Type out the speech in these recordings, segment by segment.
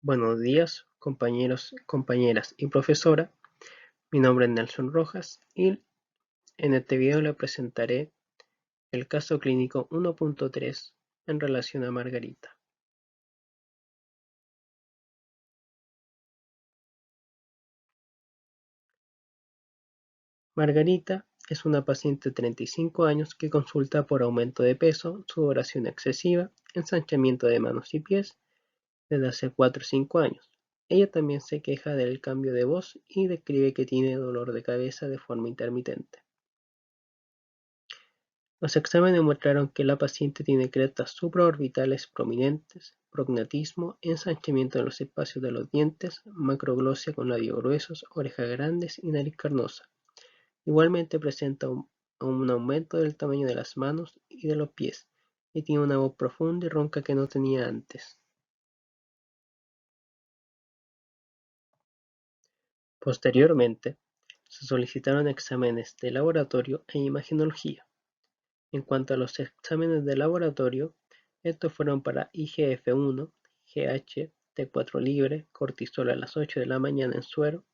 Buenos días, compañeros, compañeras y profesora. Mi nombre es Nelson Rojas y en este video le presentaré el caso clínico 1.3 en relación a Margarita. Margarita es una paciente de 35 años que consulta por aumento de peso, sudoración excesiva, ensanchamiento de manos y pies desde hace 4 o 5 años. Ella también se queja del cambio de voz y describe que tiene dolor de cabeza de forma intermitente. Los exámenes mostraron que la paciente tiene crestas supraorbitales prominentes, prognatismo, ensanchamiento en los espacios de los dientes, macroglosia con labios gruesos, orejas grandes y nariz carnosa. Igualmente presenta un aumento del tamaño de las manos y de los pies, y tiene una voz profunda y ronca que no tenía antes. Posteriormente, se solicitaron exámenes de laboratorio e imagenología. En cuanto a los exámenes de laboratorio, estos fueron para IGF-1, GH, T4 libre, cortisol a las 8 de la mañana en suero,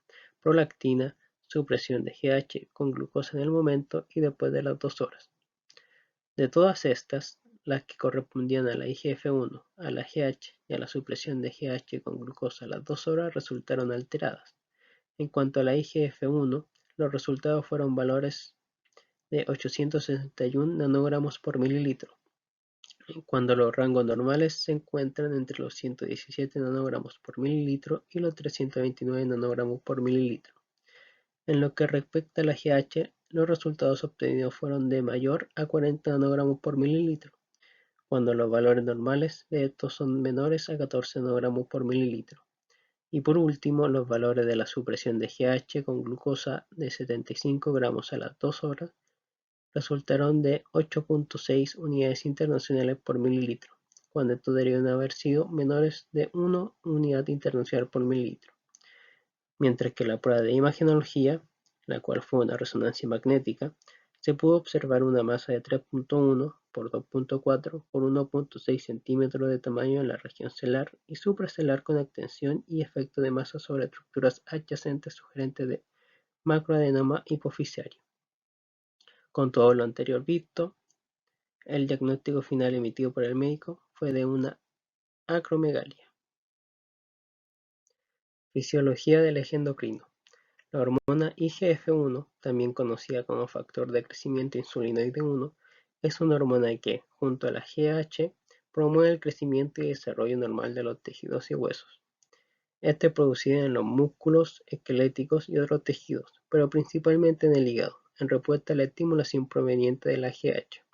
prolactina, supresión de GH con glucosa en el momento y después de las 2 horas. De todas estas, las que correspondían a la IGF-1, a la GH y a la supresión de GH con glucosa a las 2 horas resultaron alteradas. En cuanto a la IGF-1, los resultados fueron valores de 861 nanogramos por mililitro, cuando los rangos normales se encuentran entre los 117 nanogramos por mililitro y los 329 nanogramos por mililitro. En lo que respecta a la GH, los resultados obtenidos fueron de mayor a 40 nanogramos por mililitro, cuando los valores normales de estos son menores a 14 nanogramos por mililitro. Y por último, los valores de la supresión de GH con glucosa de 75 gramos a las 2 horas resultaron de 8.6 unidades internacionales por mililitro, cuando estos deberían haber sido menores de 1 unidad internacional por mililitro, mientras que la prueba de imagenología, la cual fue una resonancia magnética, se pudo observar una masa de 3.1 por 2.4 por 1.6 centímetros de tamaño en la región celular y supracelular con extensión y efecto de masa sobre estructuras adyacentes sugerentes de macroadenoma hipoficiario. Con todo lo anterior visto, el diagnóstico final emitido por el médico fue de una acromegalia. Fisiología del eje endocrino. La hormona IGF-1, también conocida como factor de crecimiento insulinoide 1, es una hormona que, junto a la GH, promueve el crecimiento y desarrollo normal de los tejidos y huesos. Esta es producida en los músculos esqueléticos y otros tejidos, pero principalmente en el hígado, en respuesta a la estimulación proveniente de la GH.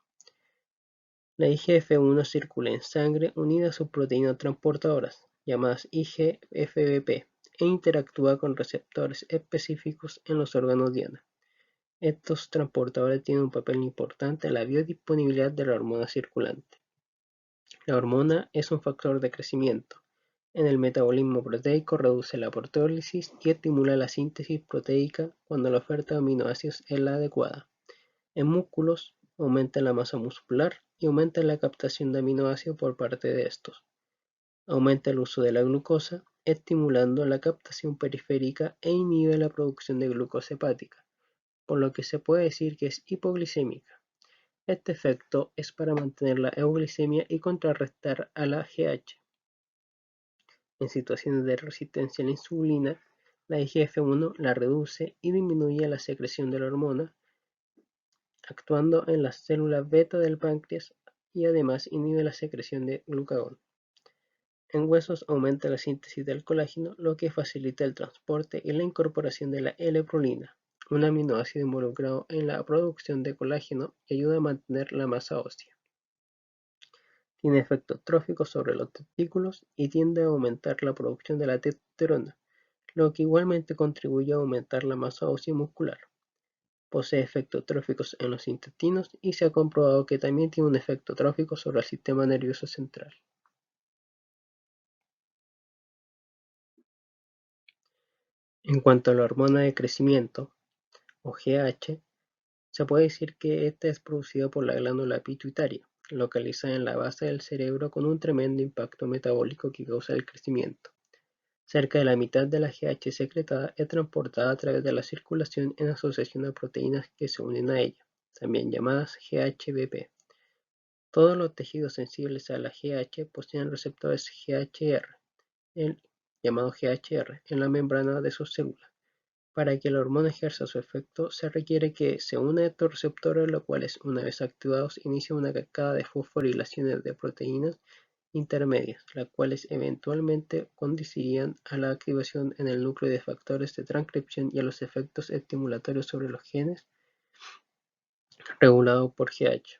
La IGF-1 circula en sangre unida a sus proteínas transportadoras, llamadas IGF-BP, e interactúa con receptores específicos en los órganos diana. Estos transportadores tienen un papel importante en la biodisponibilidad de la hormona circulante. La hormona es un factor de crecimiento. En el metabolismo proteico reduce la proteólisis y estimula la síntesis proteica cuando la oferta de aminoácidos es la adecuada. En músculos, aumenta la masa muscular y aumenta la captación de aminoácidos por parte de estos. Aumenta el uso de la glucosa, estimulando la captación periférica e inhibe la producción de glucosa hepática, por lo que se puede decir que es hipoglicémica. Este efecto es para mantener la euglicemia y contrarrestar a la GH. En situaciones de resistencia a la insulina, la IGF-1 la reduce y disminuye la secreción de la hormona, actuando en las células beta del páncreas y además inhibe la secreción de glucagón. En huesos aumenta la síntesis del colágeno, lo que facilita el transporte y la incorporación de la L-prolina, un aminoácido involucrado en la producción de colágeno y ayuda a mantener la masa ósea. Tiene efectos tróficos sobre los testículos y tiende a aumentar la producción de la testosterona, lo que igualmente contribuye a aumentar la masa ósea muscular. Posee efectos tróficos en los intestinos y se ha comprobado que también tiene un efecto trófico sobre el sistema nervioso central. En cuanto a la hormona de crecimiento, o GH, se puede decir que esta es producida por la glándula pituitaria, localizada en la base del cerebro con un tremendo impacto metabólico que causa el crecimiento. Cerca de la mitad de la GH secretada es transportada a través de la circulación en asociación a proteínas que se unen a ella, también llamadas GHBP. Todos los tejidos sensibles a la GH poseen receptores GHR, llamado GHR, en la membrana de sus células. Para que la hormona ejerza su efecto, se requiere que se una a estos receptores, los cuales, una vez activados, inician una cascada de fosforilaciones de proteínas intermedias, las cuales eventualmente conducirían a la activación en el núcleo de factores de transcripción y a los efectos estimulatorios sobre los genes regulados por GH.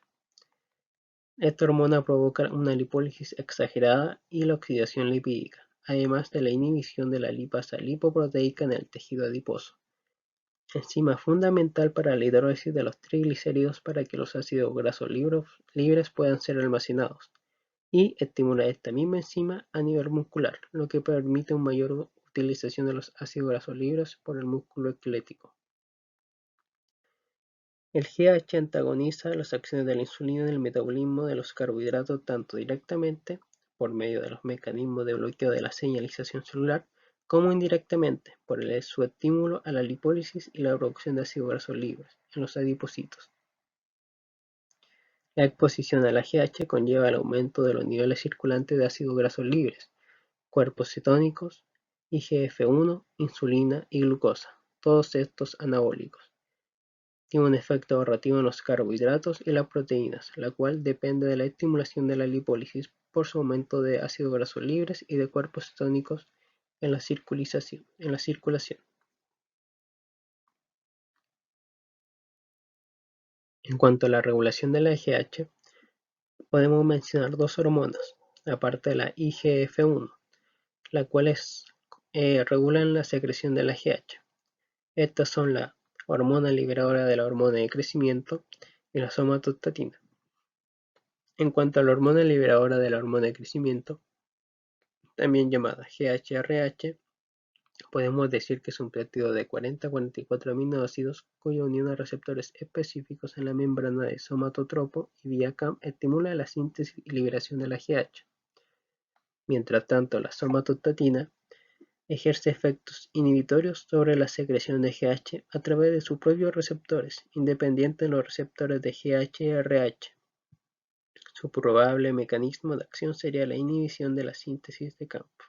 Esta hormona provoca una lipólisis exagerada y la oxidación lipídica, además de la inhibición de la lipasa lipoproteica en el tejido adiposo, enzima fundamental para la hidrólisis de los triglicéridos para que los ácidos grasos libres puedan ser almacenados, y estimula esta misma enzima a nivel muscular, lo que permite una mayor utilización de los ácidos grasos libres por el músculo esquelético. El GH antagoniza las acciones de la insulina en el metabolismo de los carbohidratos tanto directamente, por medio de los mecanismos de bloqueo de la señalización celular, como indirectamente, por su estímulo a la lipólisis y la producción de ácidos grasos libres en los adipocitos. La exposición a la GH conlleva el aumento de los niveles circulantes de ácidos grasos libres, cuerpos cetónicos, IGF-1, insulina y glucosa, todos estos anabólicos. Tiene un efecto ahorrativo en los carbohidratos y las proteínas, la cual depende de la estimulación de la lipólisis por su aumento de ácidos grasos libres y de cuerpos cetónicos en la circulación. En cuanto a la regulación de la GH, podemos mencionar dos hormonas, aparte de la IGF-1, las cuales regulan la secreción de la GH. Estas son la hormona liberadora de la hormona de crecimiento y la somatostatina. En cuanto a la hormona liberadora de la hormona de crecimiento, también llamada GHRH, podemos decir que es un péptido de 40 a 44 aminoácidos cuya unión a receptores específicos en la membrana de somatotropo y vía CAM estimula la síntesis y liberación de la GH. Mientras tanto, la somatostatina ejerce efectos inhibitorios sobre la secreción de GH a través de sus propios receptores, independientes de los receptores de GHRH. Su probable mecanismo de acción sería la inhibición de la síntesis de campo.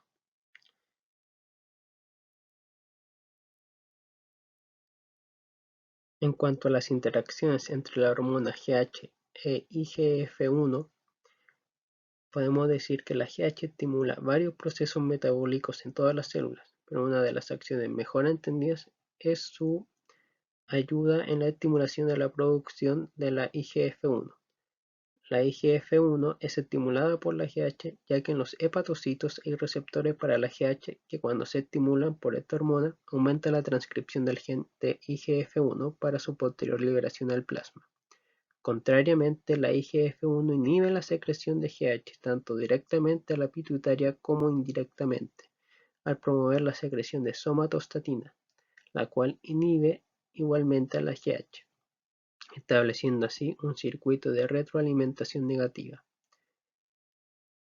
En cuanto a las interacciones entre la hormona GH e IGF-1, podemos decir que la GH estimula varios procesos metabólicos en todas las células, pero una de las acciones mejor entendidas es su ayuda en la estimulación de la producción de la IGF-1. La IGF-1 es estimulada por la GH ya que en los hepatocitos hay receptores para la GH que cuando se estimulan por esta hormona aumenta la transcripción del gen de IGF-1 para su posterior liberación al plasma. Contrariamente, la IGF-1 inhibe la secreción de GH tanto directamente a la pituitaria como indirectamente, al promover la secreción de somatostatina, la cual inhibe igualmente a la GH, estableciendo así un circuito de retroalimentación negativa.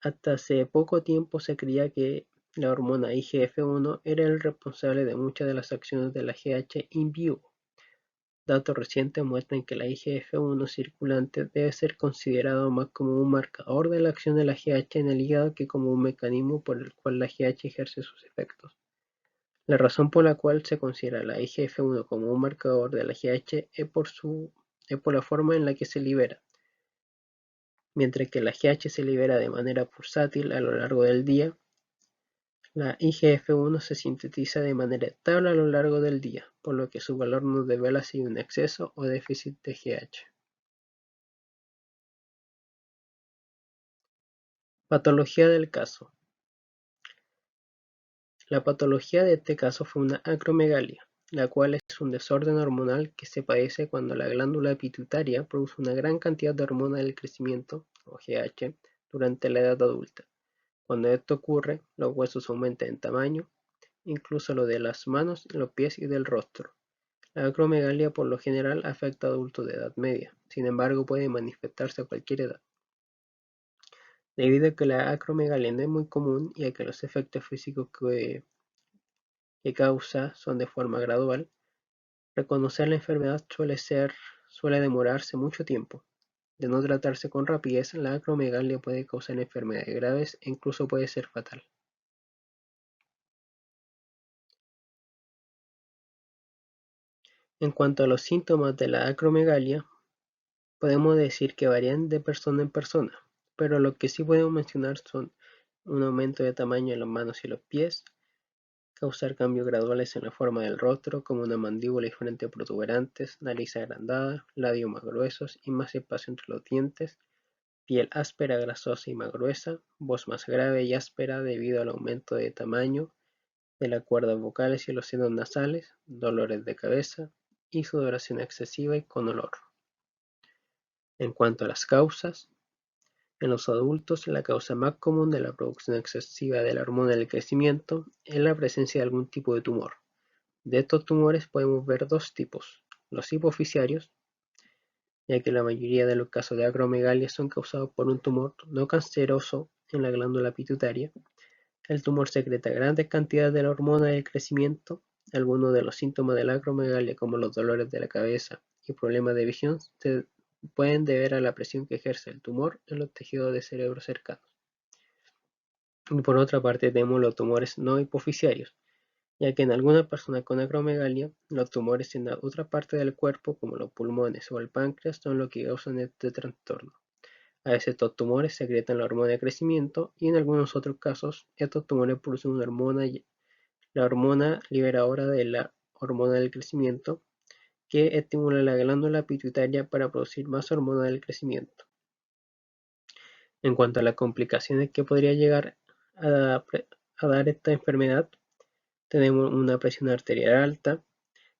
Hasta hace poco tiempo se creía que la hormona IGF-1 era el responsable de muchas de las acciones de la GH in vivo. Datos recientes muestran que la IGF-1 circulante debe ser considerado más como un marcador de la acción de la GH en el hígado que como un mecanismo por el cual la GH ejerce sus efectos. La razón por la cual se considera la IGF-1 como un marcador de la GH es por la forma en la que se libera. Mientras que la GH se libera de manera pulsátil a lo largo del día, la IGF-1 se sintetiza de manera estable a lo largo del día, por lo que su valor nos devela si hay un exceso o déficit de GH. Patología del caso. La patología de este caso fue una acromegalia, la cual es un desorden hormonal que se padece cuando la glándula pituitaria produce una gran cantidad de hormona del crecimiento, o GH, durante la edad adulta. Cuando esto ocurre, los huesos aumentan en tamaño, incluso lo de las manos, los pies y del rostro. La acromegalia por lo general afecta a adultos de edad media, sin embargo puede manifestarse a cualquier edad. Debido a que la acromegalia no es muy común y a que los efectos físicos que que causa son de forma gradual, reconocer la enfermedad suele demorarse mucho tiempo. De no tratarse con rapidez, la acromegalia puede causar enfermedades graves e incluso puede ser fatal. En cuanto a los síntomas de la acromegalia, podemos decir que varían de persona en persona, pero lo que sí podemos mencionar son un aumento de tamaño en las manos y los pies, causar cambios graduales en la forma del rostro, como una mandíbula y frente protuberantes, nariz agrandada, labios más gruesos y más espacio entre los dientes, piel áspera, grasosa y más gruesa, voz más grave y áspera debido al aumento de tamaño de las cuerdas vocales y los senos nasales, dolores de cabeza y sudoración excesiva y con olor. En cuanto a las causas, en los adultos la causa más común de la producción excesiva de la hormona del crecimiento es la presencia de algún tipo de tumor. De estos tumores podemos ver dos tipos: los hipoficiarios, ya que la mayoría de los casos de acromegalia son causados por un tumor no canceroso en la glándula pituitaria. El tumor secreta grandes cantidades de la hormona del crecimiento. Algunos de los síntomas de la acromegalia, como los dolores de la cabeza y problemas de visión, se pueden deber a la presión que ejerce el tumor en los tejidos de cerebro cercanos. Y por otra parte tenemos los tumores no hipoficiarios, ya que en algunas personas con acromegalia, los tumores en la otra parte del cuerpo, como los pulmones o el páncreas, son los que causan este trastorno. A veces estos tumores secretan la hormona de crecimiento y en algunos otros casos estos tumores producen una hormona, la hormona liberadora de la hormona del crecimiento, que estimula la glándula pituitaria para producir más hormona del crecimiento. En cuanto a las complicaciones que podría llegar a, a dar esta enfermedad, tenemos una presión arterial alta,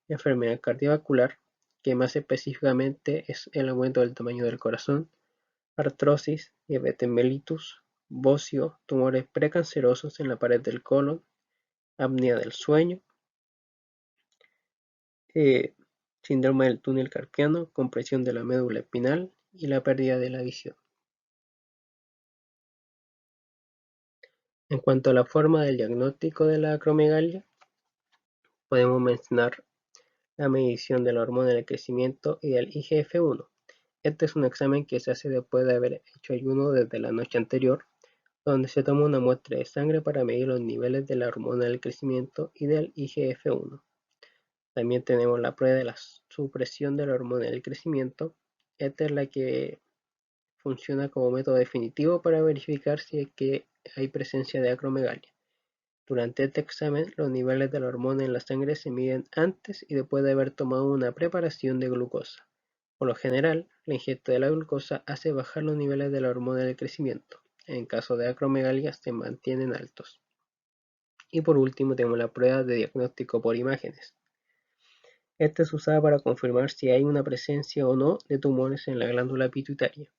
enfermedad cardiovascular, que más específicamente es el aumento del tamaño del corazón, artrosis, diabetes mellitus, bocio, tumores precancerosos en la pared del colon, apnea del sueño, eh, síndrome del túnel carpiano, compresión de la médula espinal y la pérdida de la visión. En cuanto a la forma del diagnóstico de la acromegalia, podemos mencionar la medición de la hormona del crecimiento y del IGF-1. Este es un examen que se hace después de haber hecho ayuno desde la noche anterior, donde se toma una muestra de sangre para medir los niveles de la hormona del crecimiento y del IGF-1. También tenemos la prueba de la supresión de la hormona del crecimiento. Esta es la que funciona como método definitivo para verificar si es que hay presencia de acromegalia. Durante este examen, los niveles de la hormona en la sangre se miden antes y después de haber tomado una preparación de glucosa. Por lo general, la ingesta de la glucosa hace bajar los niveles de la hormona del crecimiento. En caso de acromegalia, se mantienen altos. Y por último, tenemos la prueba de diagnóstico por imágenes. Esta es usada para confirmar si hay una presencia o no de tumores en la glándula pituitaria.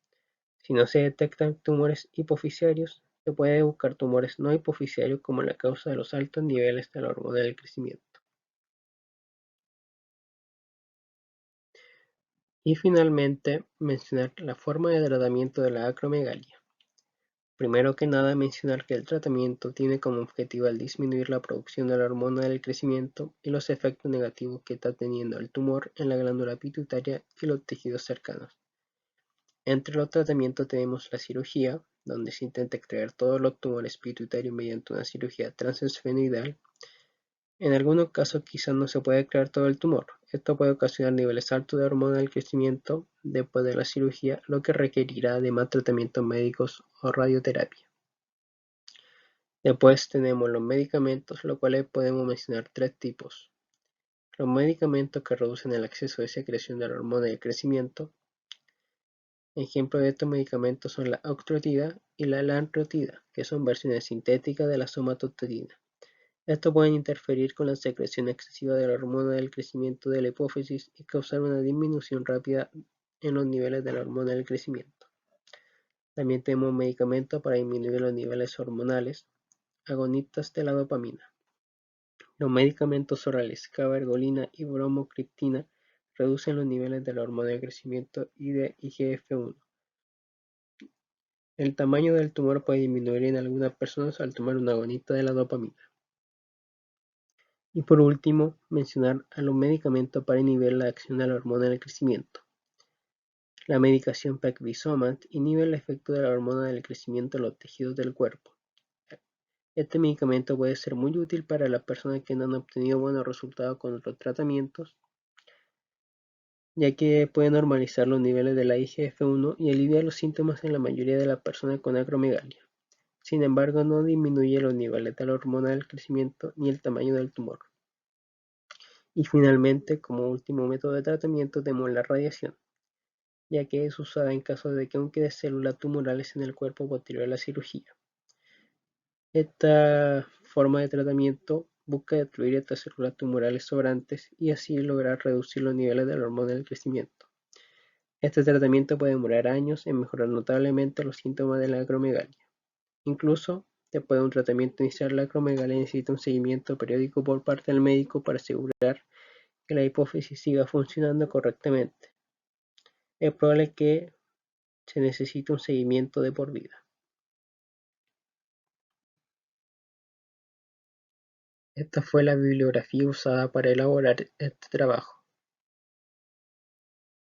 Si no se detectan tumores hipoficiarios, se puede buscar tumores no hipoficiarios como la causa de los altos niveles de la hormona del crecimiento. Y finalmente, mencionar la forma de tratamiento de la acromegalia. Primero que nada, mencionar que el tratamiento tiene como objetivo el disminuir la producción de la hormona del crecimiento y los efectos negativos que está teniendo el tumor en la glándula pituitaria y los tejidos cercanos. Entre los tratamientos tenemos la cirugía, donde se intenta extraer todos los tumores pituitarios mediante una cirugía transesfenoidal. En algunos casos quizás no se puede extraer todo el tumor. Esto puede ocasionar niveles altos de hormona del crecimiento después de la cirugía, lo que requerirá de más tratamientos médicos o radioterapia. Después tenemos los medicamentos, los cuales podemos mencionar tres tipos. Los medicamentos que reducen el exceso de secreción de la hormona del crecimiento. Ejemplos de estos medicamentos son la octreotida y la lanreotida, que son versiones sintéticas de la somatostatina. Estos pueden interferir con la secreción excesiva de la hormona del crecimiento de la hipófisis y causar una disminución rápida en los niveles de la hormona del crecimiento. También tenemos medicamentos para disminuir los niveles hormonales, agonistas de la dopamina. Los medicamentos orales cabergolina y bromocriptina reducen los niveles de la hormona de crecimiento y de IGF-1. El tamaño del tumor puede disminuir en algunas personas al tomar un agonista de la dopamina. Y por último, mencionar a los medicamentos para inhibir la acción de la hormona del crecimiento. La medicación Pegvisomant inhibe el efecto de la hormona del crecimiento en los tejidos del cuerpo. Este medicamento puede ser muy útil para las personas que no han obtenido buenos resultados con otros tratamientos, ya que puede normalizar los niveles de la IGF-1 y aliviar los síntomas en la mayoría de las personas con acromegalia. Sin embargo, no disminuye los niveles de la hormona del crecimiento ni el tamaño del tumor. Y finalmente, como último método de tratamiento, tenemos la radiación, ya que es usada en caso de que aún quede células tumorales en el cuerpo posterior a la cirugía. Esta forma de tratamiento busca destruir estas células tumorales sobrantes y así lograr reducir los niveles de la hormona del crecimiento. Este tratamiento puede demorar años en mejorar notablemente los síntomas de la acromegalia. Incluso, después de un tratamiento inicial, la acromegalia necesita un seguimiento periódico por parte del médico para asegurar que la hipófisis siga funcionando correctamente. Es probable que se necesite un seguimiento de por vida. Esta fue la bibliografía usada para elaborar este trabajo.